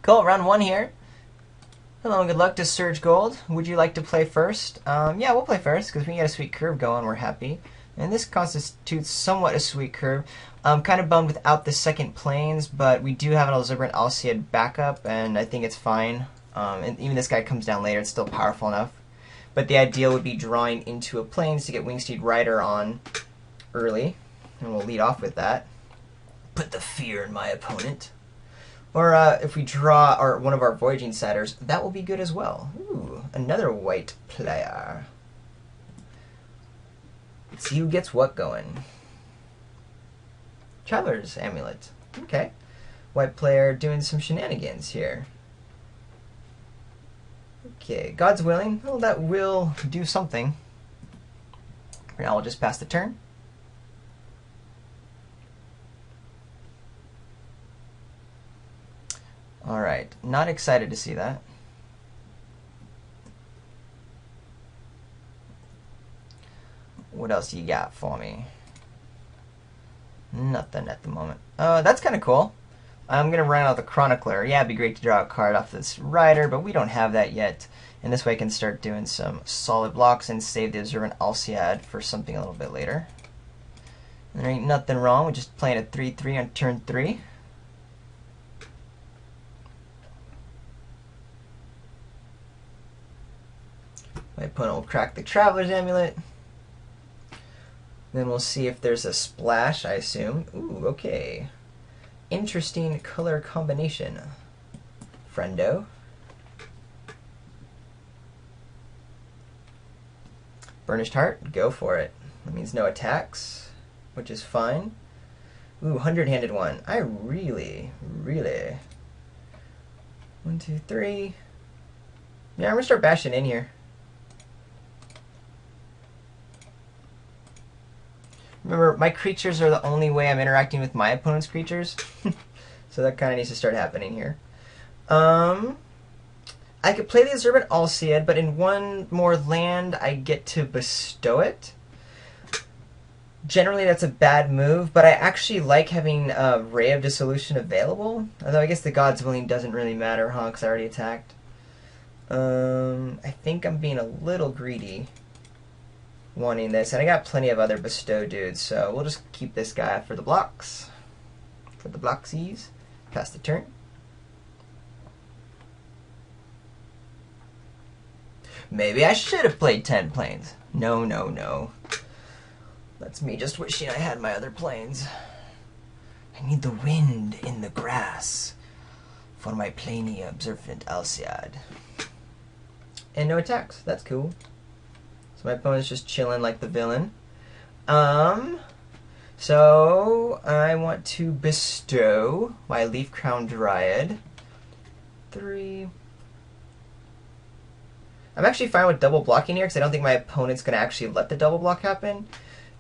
Cool, round one here. Hello and good luck to Surge Gold. Would you like to play first? Yeah, we'll play first because we got a sweet curve going. We're happy. And this constitutes somewhat a sweet curve. I'm kind of bummed without the second planes, but we do have an Elizabeth Alciad backup, and I think it's fine. And even this guy comes down later, it's still powerful enough. But the ideal would be drawing into a planes to get Wingsteed Rider on early. And we'll lead off with that. Put the fear in my opponent. Or if we draw one of our Voyaging Satyrs, that will be good as well. Ooh, another white player. Let's see who gets what going. Traveler's Amulet. Okay. White player doing some shenanigans here. Okay, God's willing. Well, that will do something. For now, we'll just pass the turn. Alright, not excited to see that. What else you got for me? Nothing at the moment. That's kind of cool. I'm going to run out the Chronicler. Yeah, it'd be great to draw a card off this Rider, but we don't have that yet. And this way I can start doing some solid blocks and save the Observant Alciad for something a little bit later. And there ain't nothing wrong with just playing a 3-3 on turn 3. My opponent will crack the Traveler's Amulet. Then we'll see if there's a splash, I assume. Ooh, okay. Interesting color combination. Friendo. Burnished Heart, go for it. That means no attacks, which is fine. Ooh, 100-handed one. I really... 1, 2, 3. Yeah, I'm going to start bashing in here. Remember, my creatures are the only way I'm interacting with my opponent's creatures. So that kind of needs to start happening here. I could play the Observant Alciad, but in one more land, I get to bestow it. Generally, that's a bad move, but I actually like having Ray of Dissolution available. Although I guess the God's Willing doesn't really matter, huh, because I already attacked. I think I'm being a little greedy wanting this, and I got plenty of other bestow dudes, so we'll just keep this guy for the blocks. For the blocksies. Pass the turn. Maybe I should have played 10 planes. No, no, no. That's me just wishing I had my other planes. I need the wind in the grass for my Plania Observant Alciad. And no attacks. That's cool. So my opponent's just chilling like the villain. So I want to bestow my Leaf Crown Dryad. 3. I'm actually fine with double blocking here because I don't think my opponent's going to actually let the double block happen.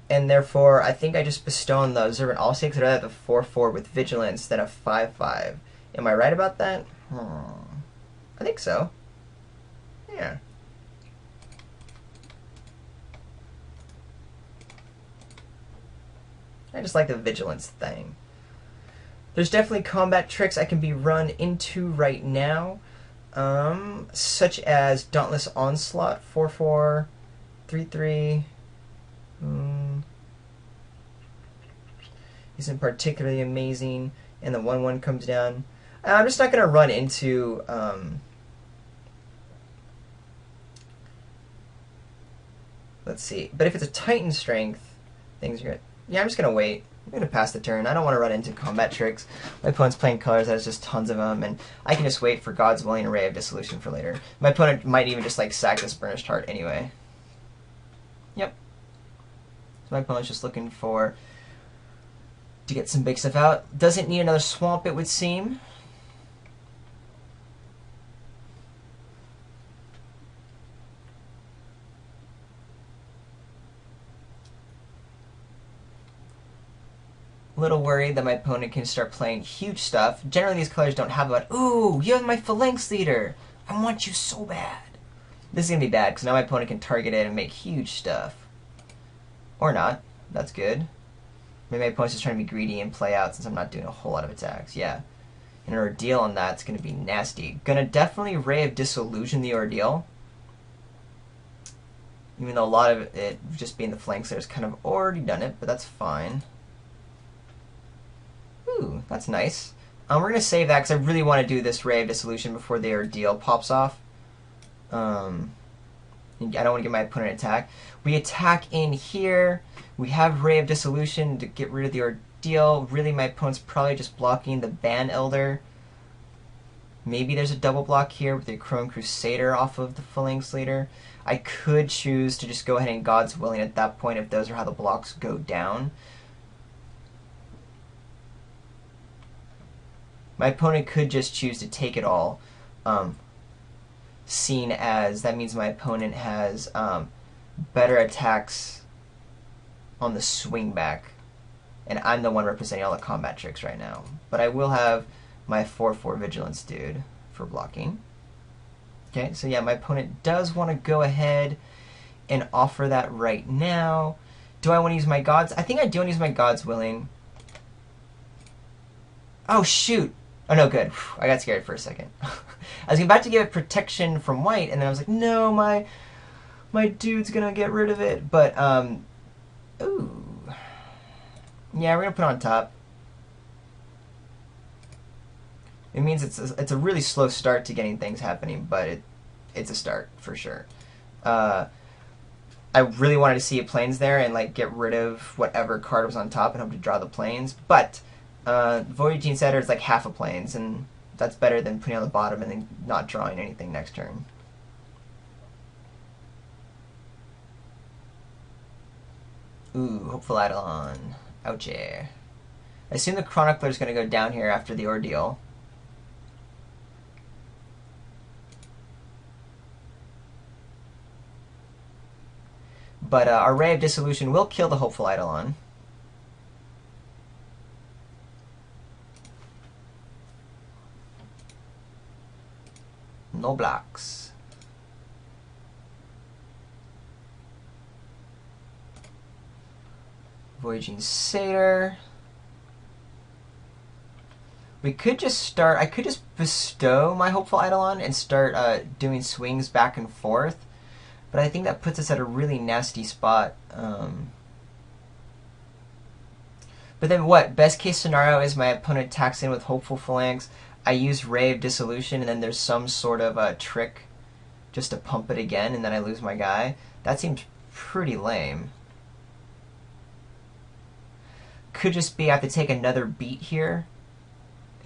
And therefore, I think I just bestow on the Observant Alciad because I'd rather have a 4-4 with Vigilance than a 5-5. Am I right about that? I think so. Yeah. I just like the Vigilance thing. There's definitely combat tricks I can be run into right now, such as Dauntless Onslaught, 4-4, 3-3. Isn't particularly amazing, and the 1-1 comes down. I'm just not going to run into... let's see. But if it's a Titan Strength, things are good. Yeah, I'm just going to wait. I'm going to pass the turn. I don't want to run into combat tricks. My opponent's playing colors, there's just tons of them, and I can just wait for God's Willing Ray of Dissolution for later. My opponent might even just like sack this Burnished Heart anyway. Yep. So my opponent's just looking to get some big stuff out. Doesn't need another swamp, it would seem. Little worried that my opponent can start playing huge stuff. Generally, these colors don't have a, ooh, you have my Phalanx Leader. I want you so bad. This is going to be bad, because now my opponent can target it and make huge stuff. Or not. That's good. Maybe my opponent's just trying to be greedy and play out since I'm not doing a whole lot of attacks. Yeah. an ordeal on that. It's going to be nasty. Gonna definitely Ray of Disillusion the ordeal. Even though a lot of it just being the flanks there's kind of already done it, but that's fine. Ooh, that's nice. We're going to save that because I really want to do this Ray of Dissolution before the ordeal pops off. I don't want to give my opponent an attack. We attack in here. We have Ray of Dissolution to get rid of the ordeal. Really, my opponent's probably just blocking the Ban Elder. Maybe there's a double block here with the Chrome Crusader off of the Phalanx Leader. I could choose to just go ahead and God's Willing at that point if those are how the blocks go down. My opponent could just choose to take it all, seen as that means my opponent has better attacks on the swing back, and I'm the one representing all the combat tricks right now. But I will have my 4/4 Vigilance dude for blocking. Okay, so yeah, my opponent does want to go ahead and offer that right now. Do I want to use my gods? I think I do want to use my God's Willing. Oh, shoot. Oh, no, good. I got scared for a second. I was about to give it protection from white, and then I was like, no, my dude's going to get rid of it. But, ooh. Yeah, we're going to put it on top. It means it's a really slow start to getting things happening, but it's a start for sure. I really wanted to see a planes there and like get rid of whatever card was on top and hope to draw the planes, but Voyaging Setter is like half a planes, and that's better than putting on the bottom and then not drawing anything next turn. Ooh, Hopeful Eidolon. Ouchie. I assume the Chronicler is going to go down here after the ordeal. But our Ray of Dissolution will kill the Hopeful Eidolon. No blocks. Voyaging Satyr. We could just start... I could just bestow my Hopeful Eidolon and start doing swings back and forth. But I think that puts us at a really nasty spot. But then what? Best case scenario is my opponent attacks in with Hopeful Phalanx. I use Ray of Dissolution, and then there's some sort of trick just to pump it again, and then I lose my guy. That seems pretty lame. Could just be I have to take another beat here,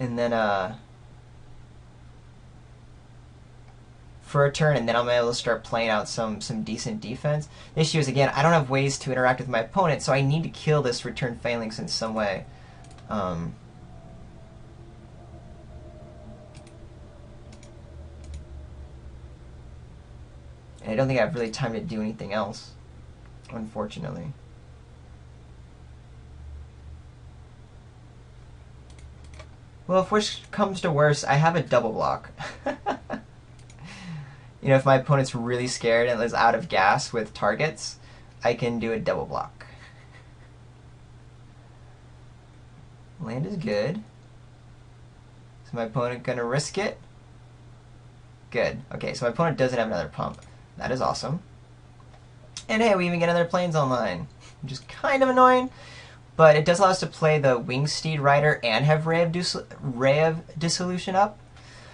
and then for a turn, and then I'm able to start playing out some decent defense. The issue is, again, I don't have ways to interact with my opponent, so I need to kill this Return Phalanx in some way. And I don't think I have really time to do anything else, unfortunately. Well, if worse comes to worse, I have a double block. You know, if my opponent's really scared and is out of gas with targets, I can do a double block. Land is good. Is my opponent going to risk it? Good. Okay, so my opponent doesn't have another pump. That is awesome. And hey, we even get another planes online, which is kind of annoying. But it does allow us to play the Wingsteed Rider and have Ray of Dissolution up.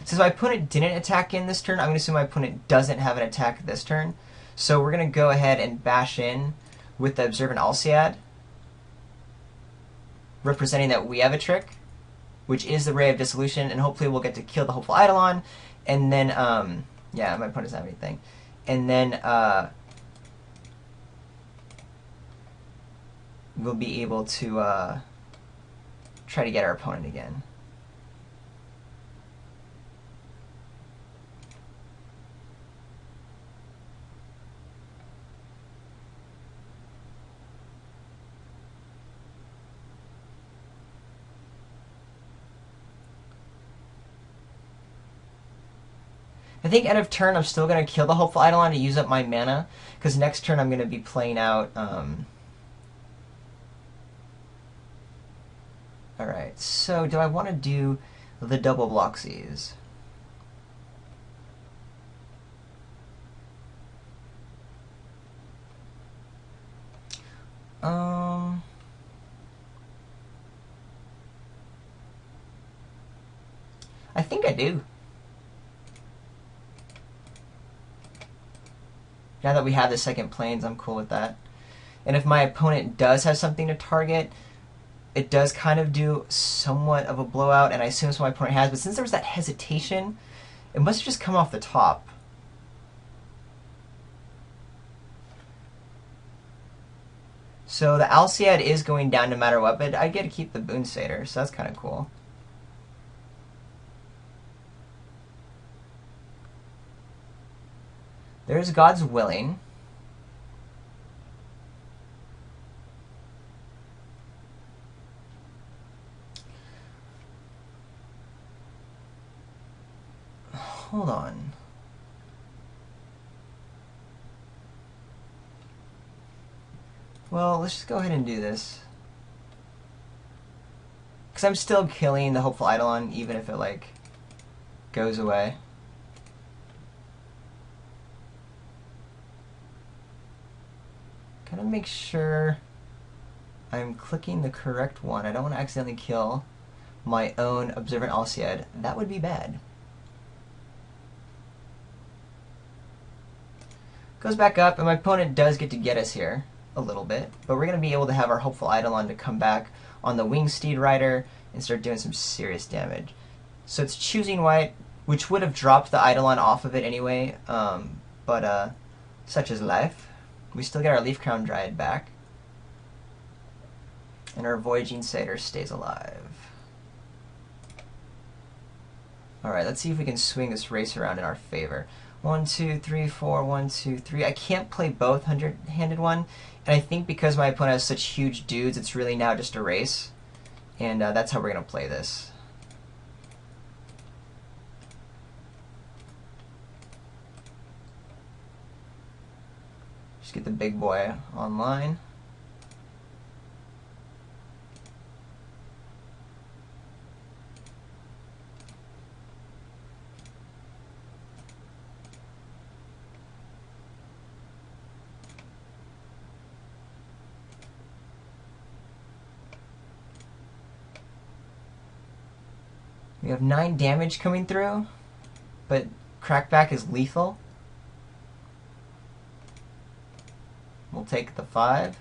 Since my opponent didn't attack in this turn, I'm going to assume my opponent doesn't have an attack this turn. So we're going to go ahead and bash in with the Observant Alciad, representing that we have a trick, which is the Ray of Dissolution, and hopefully we'll get to kill the Hopeful Eidolon, and then, yeah, my opponent doesn't have anything. And then, we'll be able to try to get our opponent again. I think end of turn I'm still going to kill the Hopeful Eidolon to use up my mana, because next turn I'm going to be playing out... Alright, so do I want to do the double Bloxies. I think I do. Now that we have the second planes, I'm cool with that. And if my opponent does have something to target, it does kind of do somewhat of a blowout, and I assume that's what my opponent has. But since there was that hesitation, it must have just come off the top. So the Alciad is going down no matter what, but I get to keep the Boon Satyr, so that's kind of cool. There's God's Willing. Hold on. Well, let's just go ahead and do this. Because I'm still killing the Hopeful Eidolon, even if it, like, goes away. Gotta make sure I'm clicking the correct one. I don't want to accidentally kill my own Observant Alciad. That would be bad. Goes back up, and my opponent does get to get us here a little bit, but we're going to be able to have our Hopeful Eidolon to come back on the Winged Steed Rider and start doing some serious damage. So it's choosing white, which would have dropped the Eidolon off of it anyway, but such is life. We still get our Leaf Crown Dryad back, and our Voyaging Satyr stays alive. Alright, let's see if we can swing this race around in our favor. 1, 2, 3, 4, 1, 2, 3. I can't play both 100-handed one, and I think because my opponent has such huge dudes, it's really now just a race, and that's how we're going to play this. Just get the big boy online. We have 9 damage coming through, but Crackback is lethal. We'll take the 5.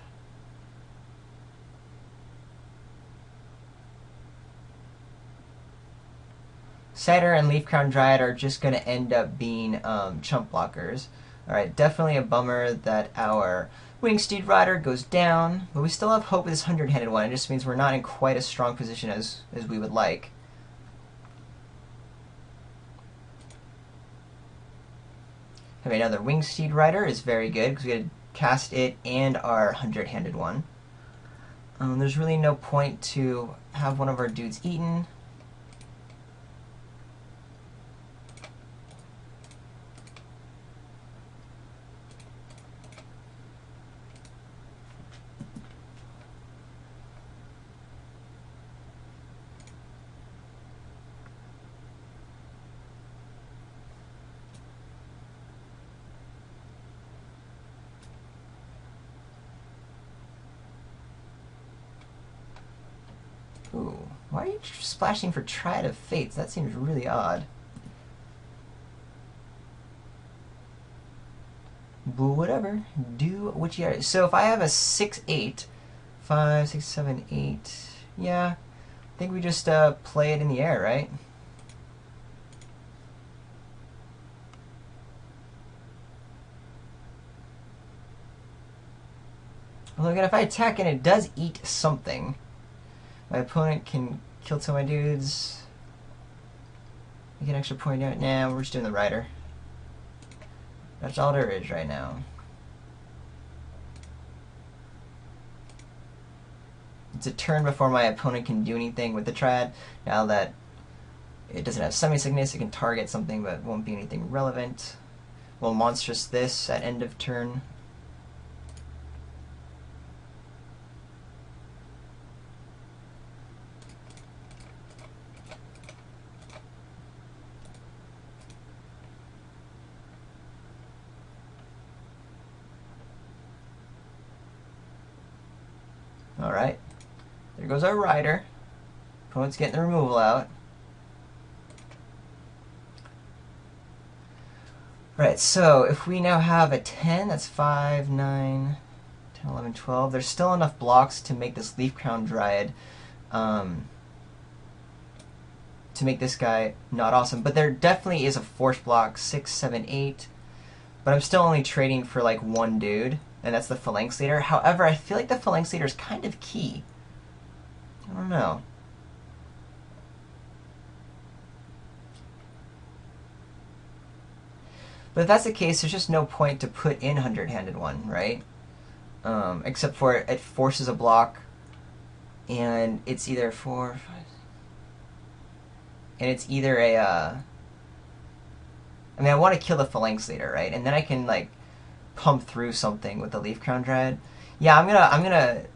Satyr and Leaf Crown Dryad are just going to end up being chump blockers. Alright, definitely a bummer that our Winged Steed Rider goes down, but we still have hope with this 100-handed one. It just means we're not in quite a strong position as we would like. Having another Winged Steed Rider is very good because we had to cast it and our 100-handed one. There's really no point to have one of our dudes eaten. Ooh, why are you splashing for Triad of Fates? That seems really odd. But whatever. Do what you gotta do. So if I have a 6-8, 5, 6, 7, 8, yeah, I think we just play it in the air, right? Well, again, if I attack and it does eat something, my opponent can kill two of my dudes. I get an extra point out. Nah, we're just doing the Rider. That's all there is right now. It's a turn before my opponent can do anything with the Triad. Now that it doesn't have semi-sickness, it can target something but won't be anything relevant. We'll monstrous this at end of turn. Alright. There goes our rider. Opponent's getting the removal out. Alright, so if we now have a 10, that's 5, 9, 10, 11, 12. There's still enough blocks to make this Leaf Crown Dryad, to make this guy not awesome. But there definitely is a force block, 6, 7, 8. But I'm still only trading for like one dude, and that's the Phalanx Leader. However, I feel like the Phalanx Leader is kind of key. I don't know. But if that's the case, there's just no point to put in 100-handed one, right? Except for it forces a block, and it's either 4, 5, and it's either a. I mean, I want to kill the Phalanx Leader, right? And then I can like pump through something with the Leaf Crown Dryad. Yeah, I'm gonna.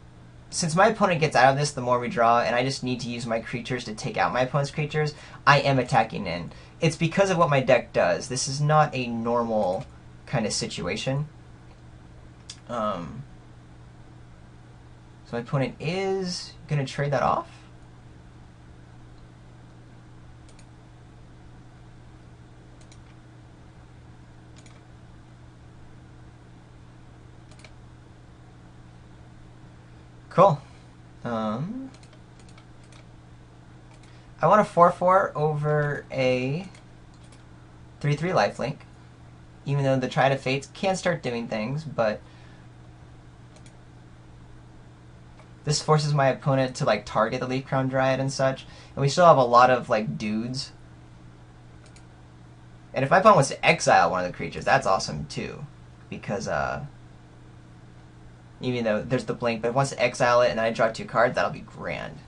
Since my opponent gets out of this, the more we draw, and I just need to use my creatures to take out my opponent's creatures, I am attacking in. It's because of what my deck does. This is not a normal kind of situation. So my opponent is going to trade that off. Cool. I want a 4/4 over a 3/3 lifelink, even though the Triad of Fates can start doing things, but this forces my opponent to like target the Leaf Crown Dryad and such, and we still have a lot of like dudes. And if my opponent wants to exile one of the creatures, that's awesome too, because even though there's the blink, but if it wants to exile it and then I draw 2 cards, that'll be grand.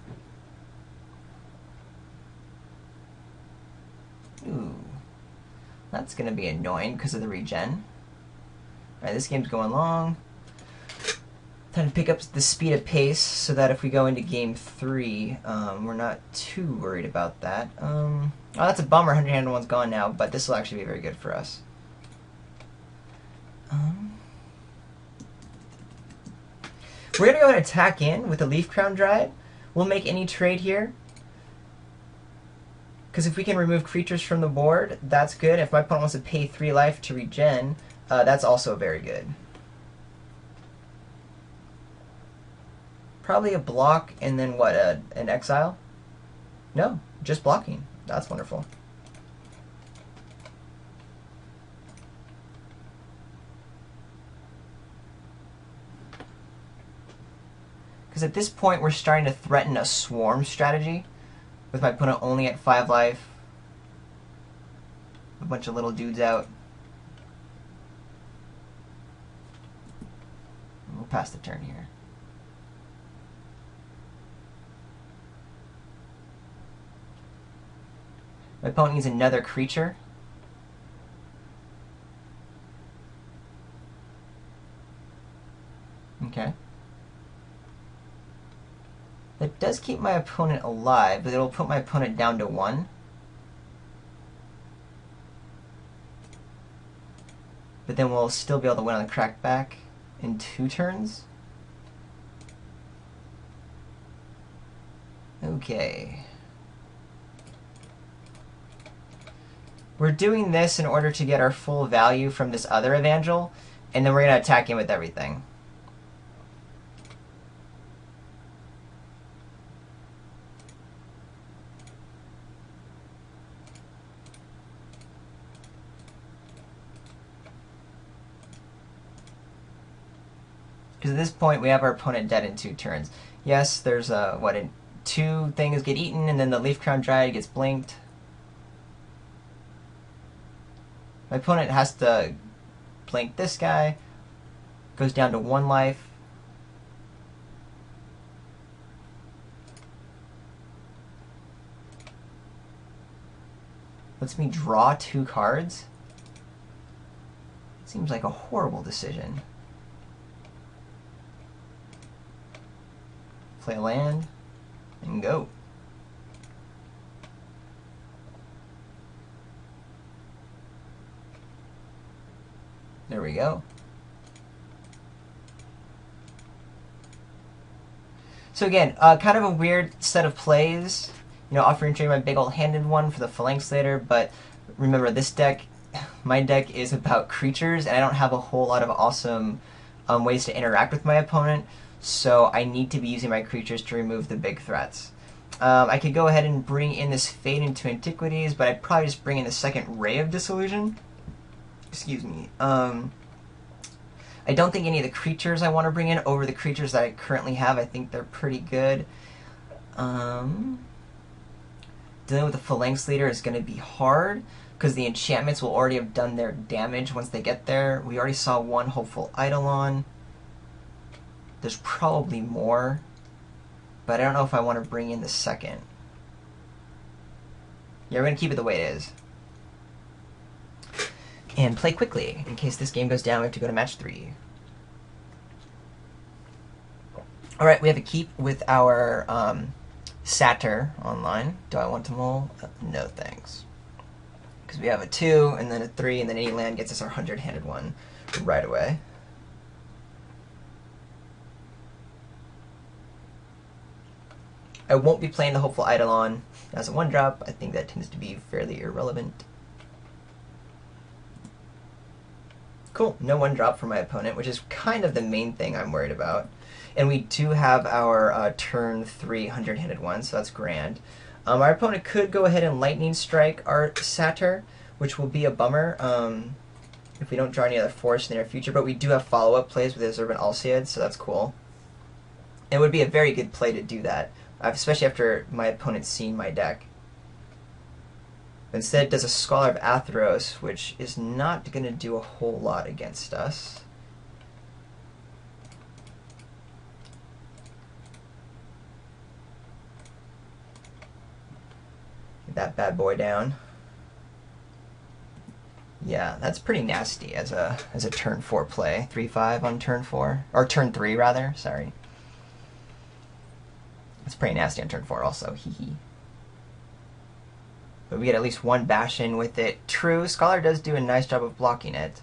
Ooh. That's going to be annoying because of the regen. Alright, this game's going long. Time to pick up the speed of pace so that if we go into game 3, we're not too worried about that. Oh, that's a bummer. 100-handed one's gone now, but this will actually be very good for us. We're going to go ahead and attack in with the Leaf Crown Dryad. We'll make any trade here. Because if we can remove creatures from the board, that's good. If my opponent wants to pay 3 life to regen, that's also very good. Probably a block and then what, an exile? No, just blocking. That's wonderful. Because at this point, we're starting to threaten a swarm strategy with my opponent only at 5 life. A bunch of little dudes out. We'll pass the turn here. My opponent needs another creature. Okay. That does keep my opponent alive, but it'll put my opponent down to 1. But then we'll still be able to win on the crackback in 2 turns. Okay. We're doing this in order to get our full value from this other Evangel, and then we're going to attack him with everything. Because at this point, we have our opponent dead in 2 turns. Yes, there's what, 2 things get eaten, and then the Leaf Crown Dryad gets blinked. My opponent has to blink this guy. Goes down to 1 life. Lets me draw 2 cards. Seems like a horrible decision. Play a land and go. There we go. So again, kind of a weird set of plays. You know, offering trade my big old handed one for the Phalanx later, but remember this deck, my deck is about creatures, and I don't have a whole lot of awesome ways to interact with my opponent, so I need to be using my creatures to remove the big threats. I could go ahead and bring in this Fade into Antiquities, but I'd probably just bring in the second Ray of Disillusion. Excuse me. I don't think any of the creatures I want to bring in over the creatures that I currently have. I think they're pretty good. Dealing with the Phalanx Leader is going to be hard, because the enchantments will already have done their damage once they get there. We already saw one Hopeful Eidolon. There's probably more, but I don't know if I want to bring in the second. Yeah, we're going to keep it the way it is. And play quickly. In case this game goes down, we have to go to match 3. Alright, we have a keep with our Satyr online. Do I want to mull? No thanks. Because we have a 2, and then a 3, and then any land gets us our 100-handed one right away. I won't be playing the Hopeful Eidolon as a 1-drop. I think that tends to be fairly irrelevant. Cool, no 1-drop for my opponent, which is kind of the main thing I'm worried about. And we do have our turn 3 100-handed one, so that's grand. Our opponent could go ahead and Lightning Strike our Satyr, which will be a bummer if we don't draw any other force in the near future, but we do have follow-up plays with Observant Alseid, so that's cool. It would be a very good play to do that, especially after my opponent's seen my deck. Instead, it does a Scholar of Atheros, which is not going to do a whole lot against us. Get that bad boy down. Yeah, that's pretty nasty as a turn 4 play. 3-5 on turn 4, or turn 3 rather. Sorry. It's pretty nasty on turn 4 also. Hee hee. But we get at least 1 bash in with it. True, Scholar does do a nice job of blocking it.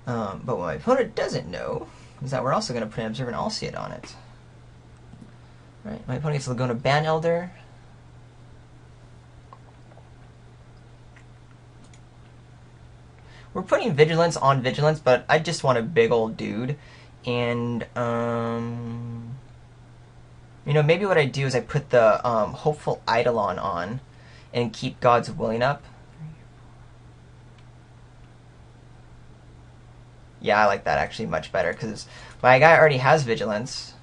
But what my opponent doesn't know is that we're also going to put an Observant Alseid on it. Right, my opponent gets Laguna Ban Elder. We're putting Vigilance on Vigilance, but I just want a big old dude. And, you know, maybe what I do is I put the Hopeful Eidolon on and keep God's Willing up. Yeah, I like that actually much better, because my guy already has Vigilance.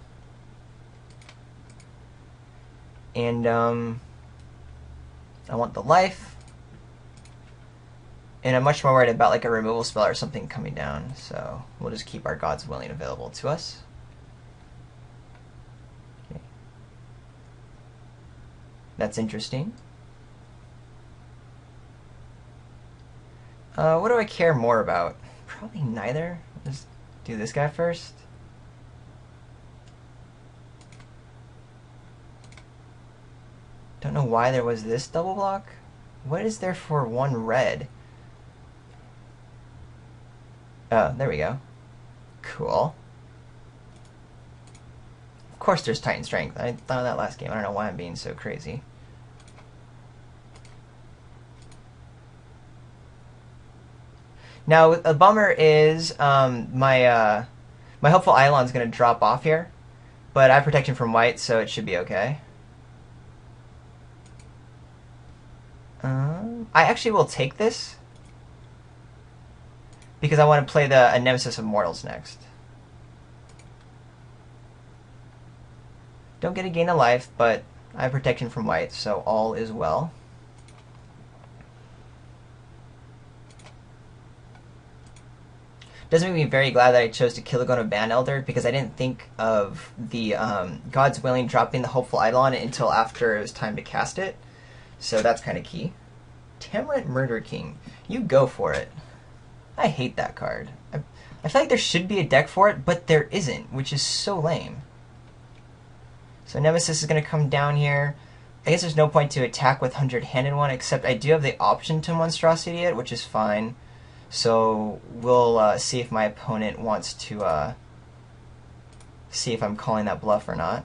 And I want the life. And I'm much more worried about like a removal spell or something coming down, so we'll just keep our God's Willing available to us. Okay. That's interesting. What do I care more about? Probably neither. Let's do this guy first. Don't know why there was this double block. What is there for 1 red? Oh, there we go. Cool. Of course there's Titan Strength. I thought of that last game. I don't know why I'm being so crazy. Now, a bummer is my Hopeful Eidolon's going to drop off here, but I have protection from white, so it should be okay. I actually will take this, because I want to play a Nemesis of Mortals next. Don't get a gain of life, but I have protection from white, so all is well. Does make me very glad that I chose to kill Laguna Ban Elder, because I didn't think of the God's Willing dropping the Hopeful Eidolon until after it was time to cast it. So that's kind of key. Tamarind Murder King. You go for it. I hate that card. I feel like there should be a deck for it, but there isn't, which is so lame. So Nemesis is going to come down here. I guess there's no point to attack with 100-handed one, except I do have the option to Monstrosity it, which is fine. So we'll see if my opponent wants to see if I'm calling that bluff or not.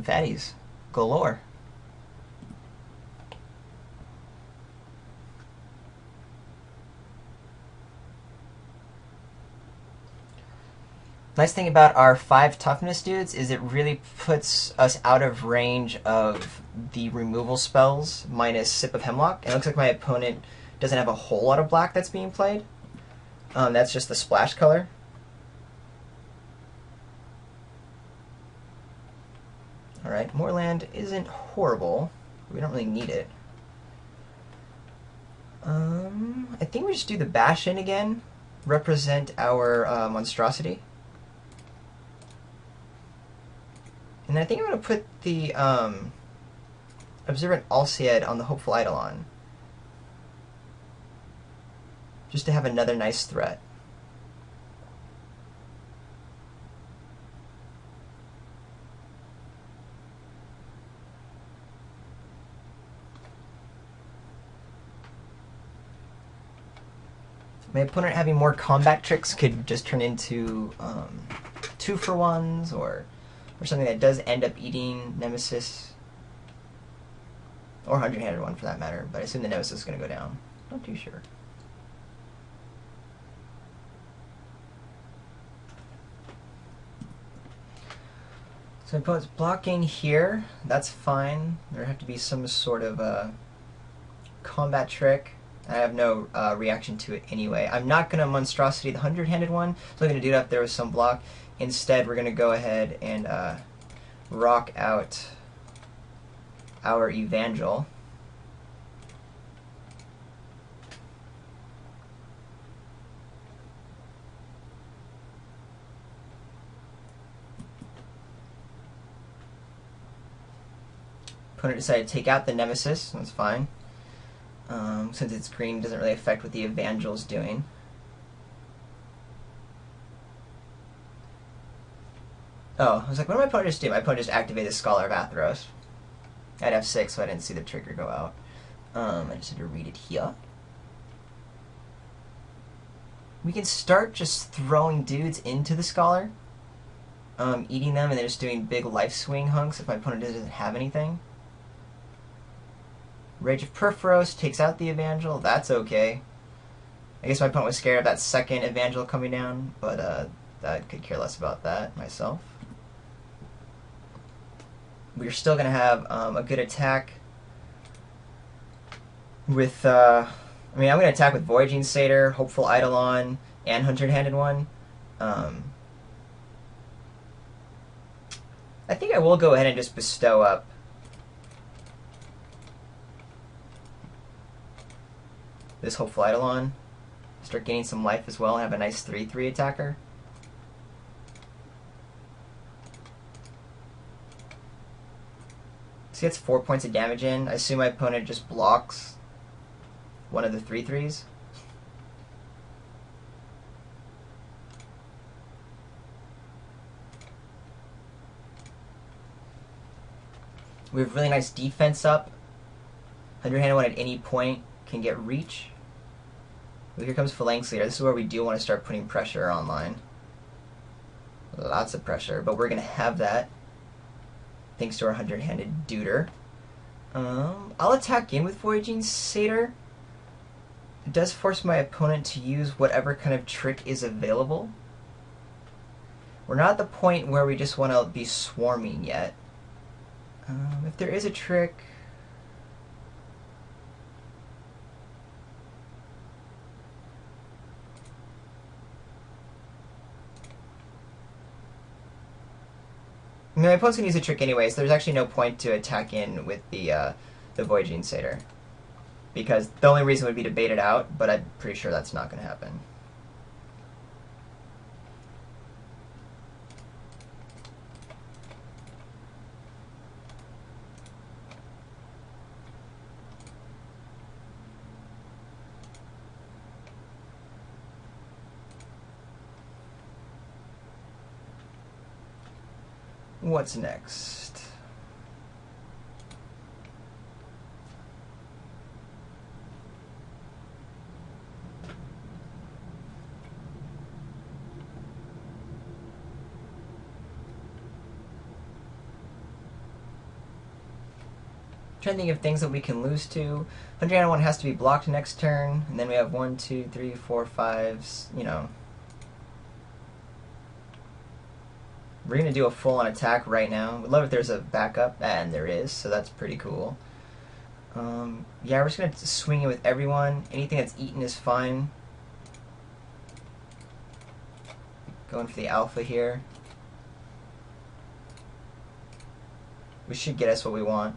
fatties galore. Nice thing about our 5 toughness dudes is it really puts us out of range of the removal spells minus Sip of Hemlock. And it looks like my opponent doesn't have a whole lot of black that's being played. That's just the splash color. Alright, more land isn't horrible. We don't really need it. I think we just do the bash in again. Represent our monstrosity. And I think I'm going to put the Observant Alciad on the Hopeful Eidolon. Just to have another nice threat. My opponent having more combat tricks could just turn into 2-for-1s or something that does end up eating Nemesis. Or 100-handed one for that matter, but I assume the Nemesis is going to go down. Not too sure. So my opponent's blocking here. That's fine. There have to be some sort of combat trick. I have no reaction to it anyway. I'm not going to Monstrosity the 100-handed one, so I'm going to do that if there was some block. Instead, we're going to go ahead and rock out our Evangel. Opponent decided to take out the Nemesis. That's fine. Since it's green, it doesn't really affect what the Evangel's doing. Oh, I was like, what did my opponent just do? My opponent just activated the Scholar of Atheros. I'd have 6, so I didn't see the trigger go out. I just had to read it here. We can start just throwing dudes into the Scholar, eating them, and then just doing big life swing hunks if my opponent doesn't have anything. Rage of Perforos takes out the Evangel. That's okay. I guess my opponent was scared of that second Evangel coming down, but I could care less about that myself. We're still going to have a good attack with... I'm going to attack with Voyaging Satyr, Hopeful Eidolon, and 100-handed one. I think I will go ahead and just bestow up this Hopeful Eidolon. Start gaining some life as well and have a nice 3/3 attacker. So he gets 4 points of damage in. I assume my opponent just blocks one of the 3/3s. We have really nice defense up. 100-handed one at any point can get reach. Well, here comes Phalanx Leader. This is where we do want to start putting pressure online. Lots of pressure, but we're going to have that thanks to our 100-handed duder. I'll attack in with Voyaging Satyr. It does force my opponent to use whatever kind of trick is available. We're not at the point where we just want to be swarming yet. If there is a trick... my opponent's going to use a trick anyway, so there's actually no point to attack in with the Voyaging Satyr. Because the only reason would be to bait it out, but I'm pretty sure that's not going to happen. What's next? trying to think of things that we can lose to. Hunter one has to be blocked next turn, and then we have 1, 2, 3, 4, 5. You know, we're gonna do a full-on attack right now. We'd love if there's a backup, and there is, so that's pretty cool. Yeah, we're just gonna swing it with everyone. Anything that's eaten is fine. Going for the alpha here. We should get us what we want.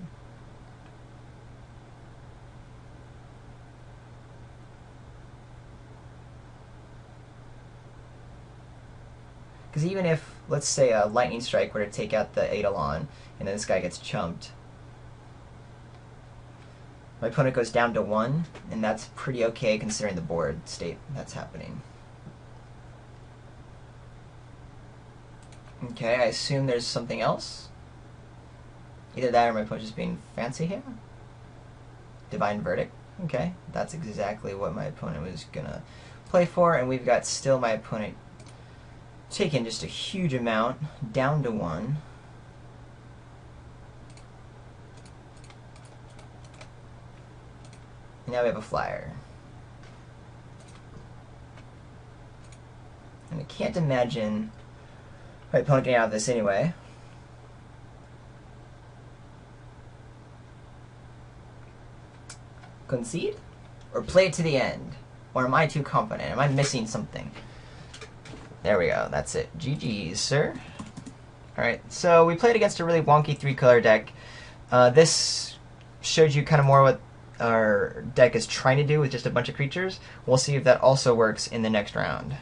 Because even if, let's say, a lightning strike were to take out the Eidolon, and then this guy gets chumped, my opponent goes down to 1, and that's pretty okay considering the board state that's happening. Okay, I assume there's something else. Either that or my opponent just being fancy here. Divine Verdict. Okay, that's exactly what my opponent was gonna play for, and we've got still my opponent taking just a huge amount, down to 1. And now we have a flyer. And I can't imagine my opponent getting out of this anyway. Concede? Or play it to the end? Or am I too confident? Am I missing something? There we go. That's it. GG's, sir. Alright, so we played against a really wonky 3-color deck. This showed you kind of more what our deck is trying to do with just a bunch of creatures. We'll see if that also works in the next round.